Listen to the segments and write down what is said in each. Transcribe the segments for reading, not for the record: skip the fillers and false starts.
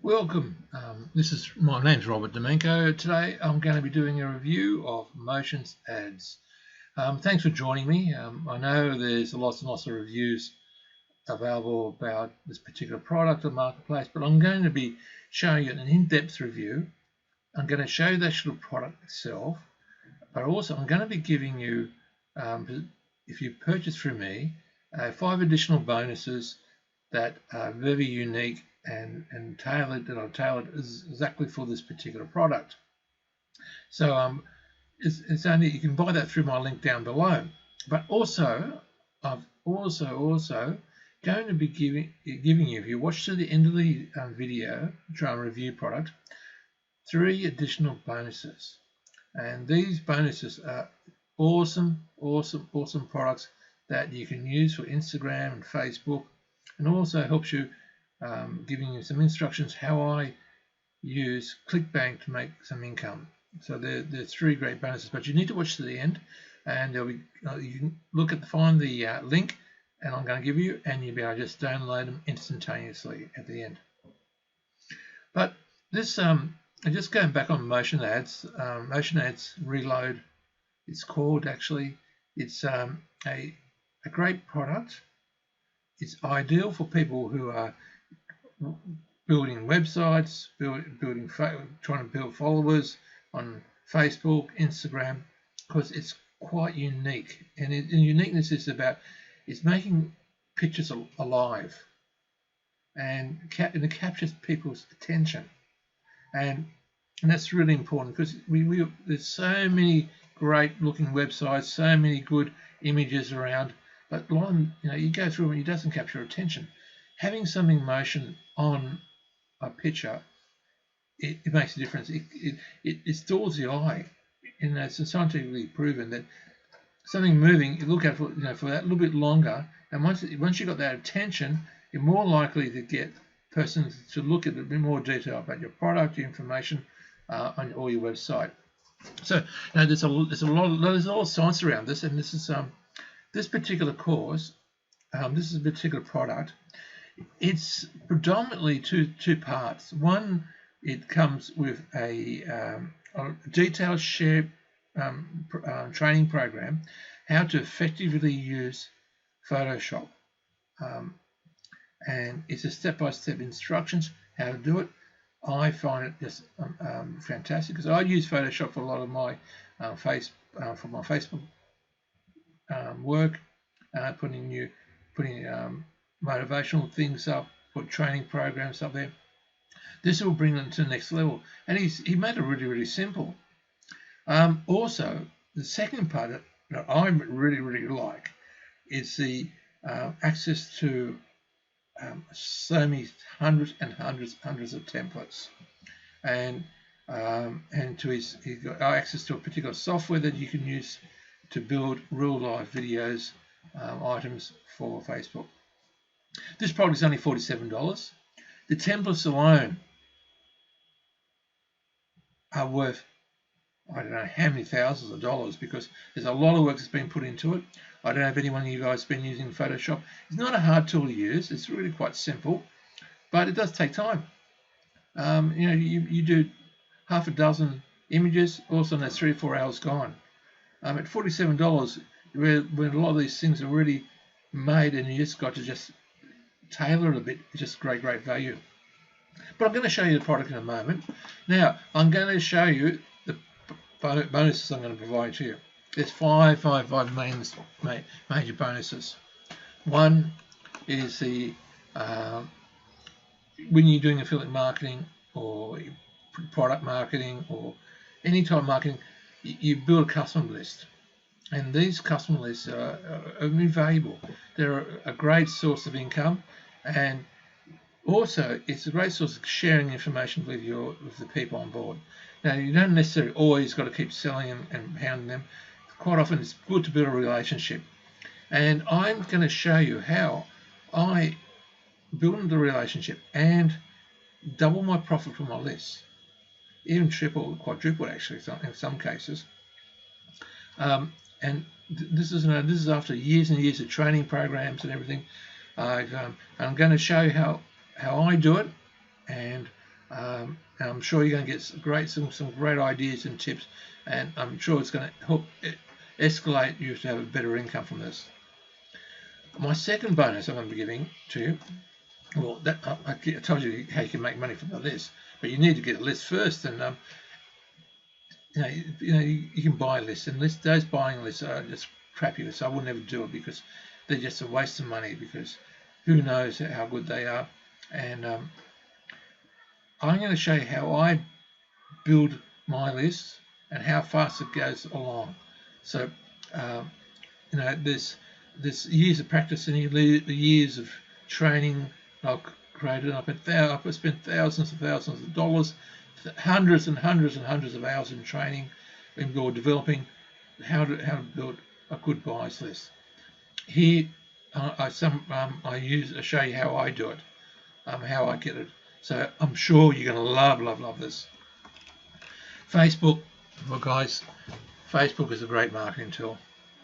Welcome. My name's Robert Domenko. Today I'm going to be doing a review of Motions ads. Thanks for joining me. I know there's lots and lots of reviews available about this particular product or marketplace, but I'm going to be showing you an in-depth review. I'm going to show you the actual product itself, but also I'm going to be giving you, if you purchase through me, 5 additional bonuses that are very unique and tailored, that are tailored exactly for this particular product. So it's only, you can buy that through my link down below. But also, I've also going to be giving you, if you watch to the end of the video, try and review product, 3 additional bonuses. And these bonuses are awesome products that you can use for Instagram and Facebook, and also helps you, giving you some instructions how I use ClickBank to make some income. So there's 3 great bonuses, but you need to watch to the end, and there'll be, you can find the link, and I'm going to give you, and you'll be able to just download them instantaneously at the end. But this, just going back on Motion Ads, Motion Ads Reload, it's called actually. It's a great product. It's ideal for people who are building websites, trying to build followers on Facebook, Instagram, because it's quite unique. And uniqueness is about, it's making pictures alive, and it captures people's attention. And that's really important, because there's so many great looking websites, so many good images around, but a lot of them, you go through and it doesn't capture attention. Having something motion on a picture, it makes a difference. It stalls the eye. It's scientifically proven that something moving, you look at for that little bit longer, and once you've got that attention, you're more likely to get persons to look at a bit more detail about your product, your information on all your website. So there's a lot of science around this, and this is this particular course. This is a particular product. It's predominantly two parts. One, it comes with a detailed share training program, how to effectively use Photoshop, and it's a step-by-step instructions how to do it. I find it just fantastic, because I use Photoshop for a lot of my for my Facebook work, putting motivational things up, put training programs up there. This will bring them to the next level, and he made it really simple. Also, the second part that I really like is the access to so many hundreds of templates, and he's got access to a particular software that you can use to build real life videos, items for Facebook. This product is only $47. The templates alone are worth, I don't know how many thousands of dollars, because there's a lot of work that's been put into it. I don't know if anyone of you guys has been using Photoshop. It's not a hard tool to use. It's really quite simple, but it does take time. You do half a dozen images, also that's 3 or 4 hours gone. At $47, when a lot of these things are already made, and you just got to just tailor it a bit, it's just great value. But I'm going to show you the product in a moment. Now, I'm going to show you the bonuses I'm going to provide to you. There's five major bonuses. One is the when you're doing affiliate marketing or product marketing or any type of marketing, you build a customer list, and these customer lists are invaluable. They're a great source of income, and also it's a great source of sharing information with the people on board. Now, you don't necessarily always got to keep selling them and pounding them. Quite often it's good to build a relationship, and I'm going to show you how I build the relationship and double my profit from my list, even triple, quadruple actually in some cases. And this is after years and years of training programs and everything. I'm going to show you how I do it, and And I'm sure you're going to get some great ideas and tips, and I'm sure it's going to help escalate you to have a better income from this. My second bonus I'm going to be giving to you, well, I told you how you can make money from the list, but you need to get a list first, and you can buy lists, and those buying lists are just crappy lists. I would never do it because they're just a waste of money, because who knows how good they are. And I'm going to show you how I build my list and how fast it goes along. So there's years of practice and years of training I've created. I've spent thousands and thousands of dollars, hundreds and hundreds and hundreds of hours in training and developing how to build a good buyers list. Here I show you how I do it, how I get it. So I'm sure you're going to love this. Facebook, well guys, Facebook is a great marketing tool.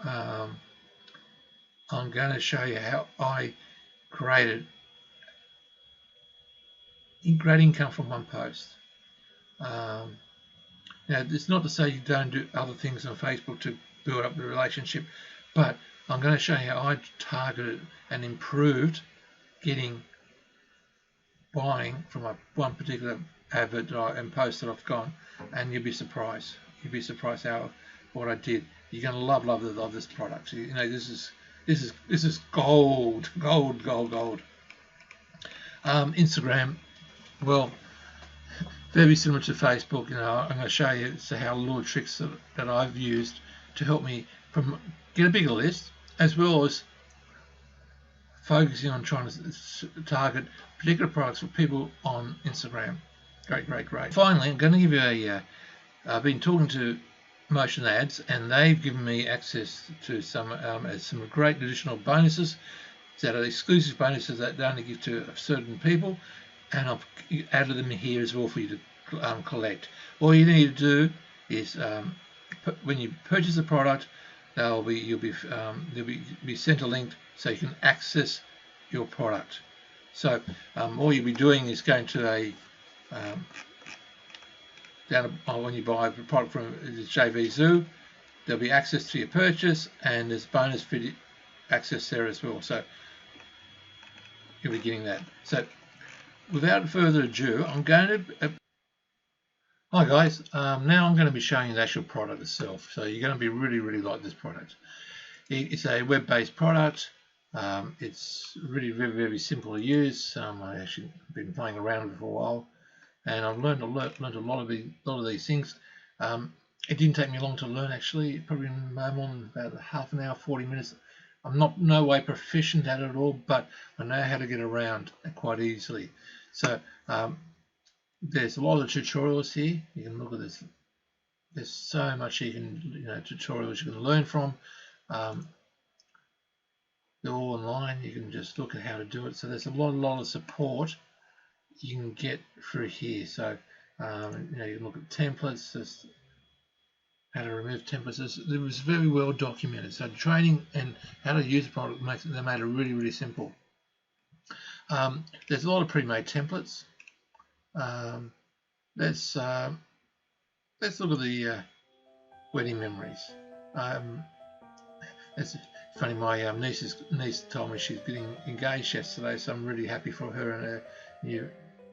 I'm going to show you how I created great income from one post. Now, it's not to say you don't do other things on Facebook to build up the relationship, but I'm going to show you how I targeted and improved buying from one particular advert and post that I've gone, and you'll be surprised. You'll be surprised what I did. You're going to love this product. This is gold. Instagram, well, very similar to Facebook. I'm going to show you how little tricks that I've used to help me get a bigger list, as well as focusing on trying to target particular products for people on Instagram. Great. Finally, I'm going to give you I've been talking to Motion Ads, and they've given me access to some great additional bonuses that are exclusive bonuses that they only give to certain people, and I've added them here as well for you to collect. All you need to do is when you purchase a product, you'll be sent a link so you can access your product. So all you'll be doing is going to when you buy a product from JV Zoo, there'll be access to your purchase, and there's bonus video access there as well. So you'll be getting that. So without further ado, I'm going to hi guys, now I'm going to be showing you the actual product itself. So you're going to be really like this product. It's a web-based product. It's really very simple to use. I actually been playing around with it for a while, and I've learned a lot of these things. It didn't take me long to learn, actually. Probably more than about half an hour, 40 minutes. I'm no way proficient at it at all, but I know how to get around quite easily. So there's a lot of tutorials here. You can look at this. There's so much tutorials you can learn from. They're all online. You can just look at how to do it. So there's a lot of support you can get through here. So you can look at templates, just how to remove templates. It was very well documented. So training and how to use the product they made it really simple. There's a lot of pre-made templates. Let's look at the wedding memories. It's funny, my niece told me she's getting engaged yesterday, so I'm really happy for her and her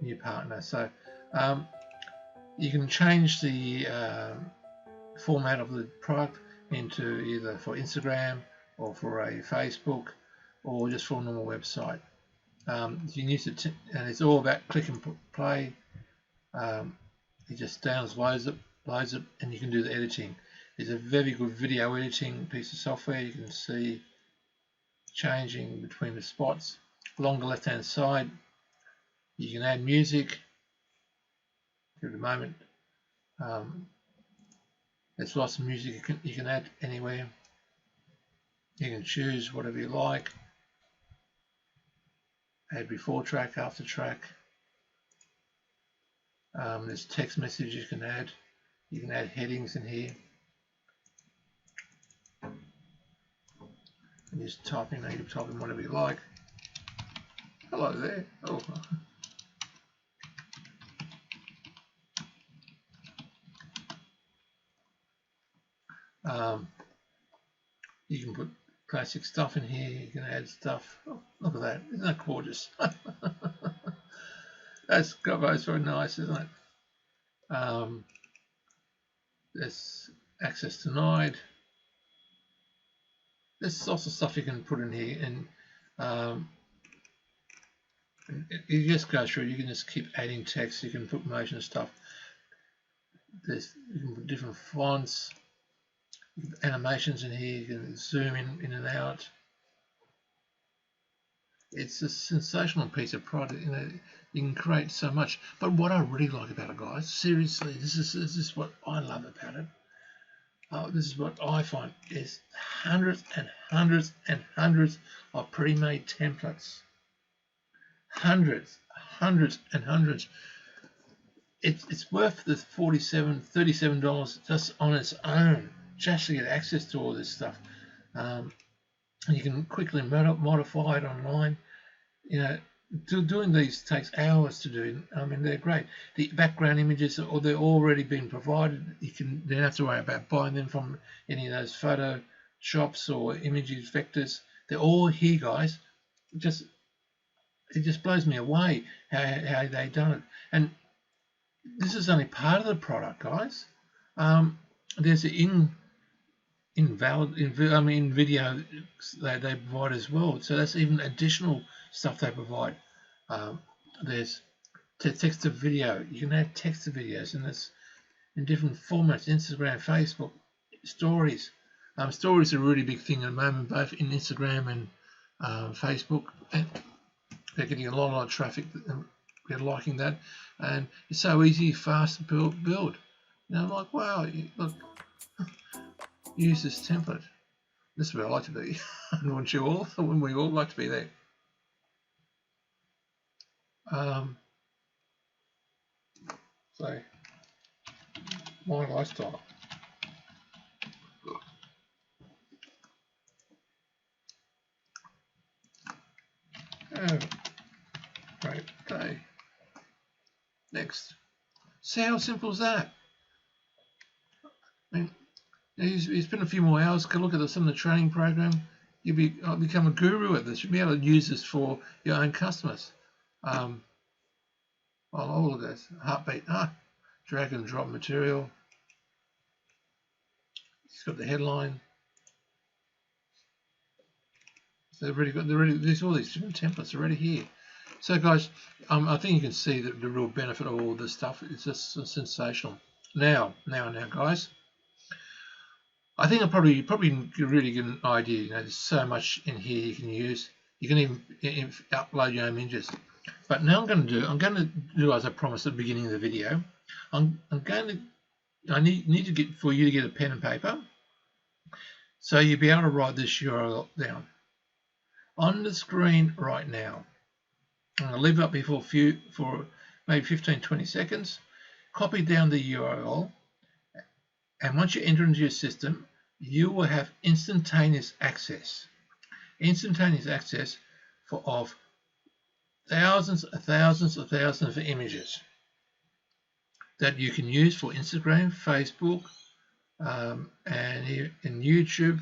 new partner. So you can change the format of the product into either for Instagram or for a Facebook or just for a normal website. You can use it, and it's all about click and play. It just loads it, and you can do the editing. It's a very good video editing piece of software. You can see changing between the spots. Along the left hand side, you can add music. At the moment, there's lots of music you can add anywhere. You can choose whatever you like. Add before track, after track. There's text messages you can add. You can add headings in here. And just type in whatever you like. Hello there. Oh. You can put classic stuff in here. You can add stuff. Oh, look at that! Isn't that gorgeous? That's very nice, isn't it? There's access denied. There's also stuff you can put in here, and you just go through. You can just keep adding text. You can put motion stuff. You can put different fonts, animations in here. You can zoom in and out. It's a sensational piece of product. You can create so much. But what I really like about it, guys, seriously, this is what I love about it. This is what I find is hundreds and hundreds and hundreds of pre-made templates. Hundreds and hundreds. It's worth the $37 just on its own, just to get access to all this stuff. And you can quickly modify it online. Doing these takes hours to do. I mean, they're great. The background images, or they're already been provided. You don't have to worry about buying them from any of those photo shops or images vectors. They're all here, guys. It just blows me away how they done it. And this is only part of the product, guys. There's an in video they provide as well. So that's even additional stuff they provide. There's text to video. You can add text to videos, and it's in different formats: Instagram, Facebook, stories. Stories are a really big thing at the moment, both in Instagram and Facebook. And they're getting a lot of traffic. They're liking that, and it's so easy, fast to build. I'm like, wow, look, use this template. This is where I like to be. Wouldn't you all? Wouldn't we all like to be there? So, my lifestyle. Oh, great day. Next. See how simple is that? I mean, you spend a few more hours, go look at some of the training program. I'll become a guru at this. You'll be able to use this for your own customers. Oh, look at this. Heartbeat. Drag and drop material. It's got the headline. So there's all these different templates already here. So guys, I think you can see that the real benefit of all this stuff is just sensational. Now guys, I think I probably really get an idea. There's so much in here you can use. You can even upload your own images. But now I'm going to do as I promised at the beginning of the video. I need to get for you to get a pen and paper, so you'll be able to write this URL down on the screen right now. I'm going to leave it up here for maybe 15-20 seconds. Copy down the URL, and once you enter into your system, you will have instantaneous access of thousands of images that you can use for Instagram, Facebook, and YouTube,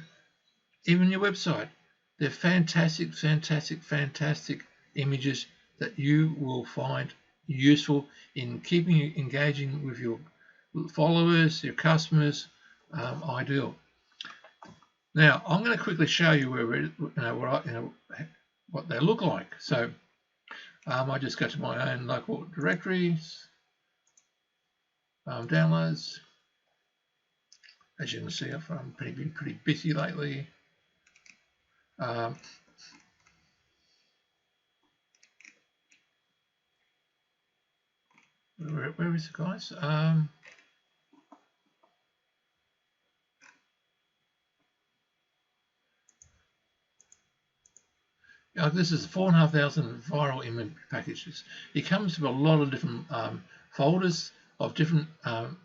even your website. They're fantastic images that you will find useful in keeping you engaging with your followers, your customers. Ideal. Now I'm going to quickly show you what they look like. So I just go to my own local directories, downloads. As you can see, I've been pretty busy lately. Where is it, guys? This is 4,500 viral image packages. It comes with a lot of different folders of different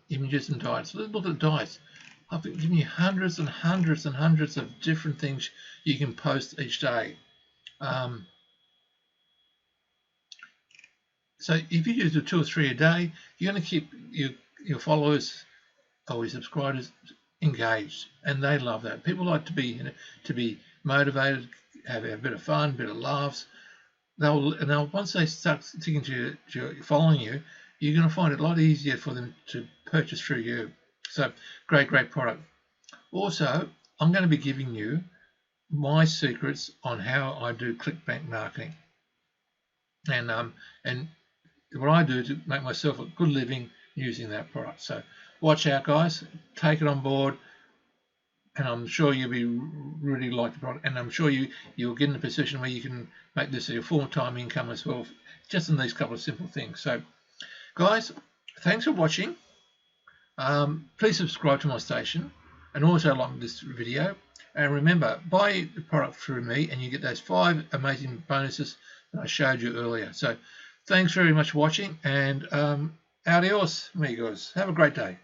images and diets. Let's look at diets. I've been giving you hundreds and hundreds and hundreds of different things you can post each day. So if you do 2 or 3 a day, you're going to keep your followers or your subscribers engaged, and they love that. People like to be motivated, have a bit of fun, a bit of laughs. They'll once they start sticking to following you, you're going to find it a lot easier for them to purchase through you. So great product. Also, I'm going to be giving you my secrets on how I do clickbank marketing, and what I do to make myself a good living using that product. So watch out, guys. Take it on board, and I'm sure you'll be really like the product, and I'm sure you'll get in a position where you can make this your full-time income as well, just in these couple of simple things. So guys, thanks for watching. Please subscribe to my station, and also like this video, and remember, buy the product through me and you get those 5 amazing bonuses that I showed you earlier. So thanks very much for watching, and adios amigos. Have a great day.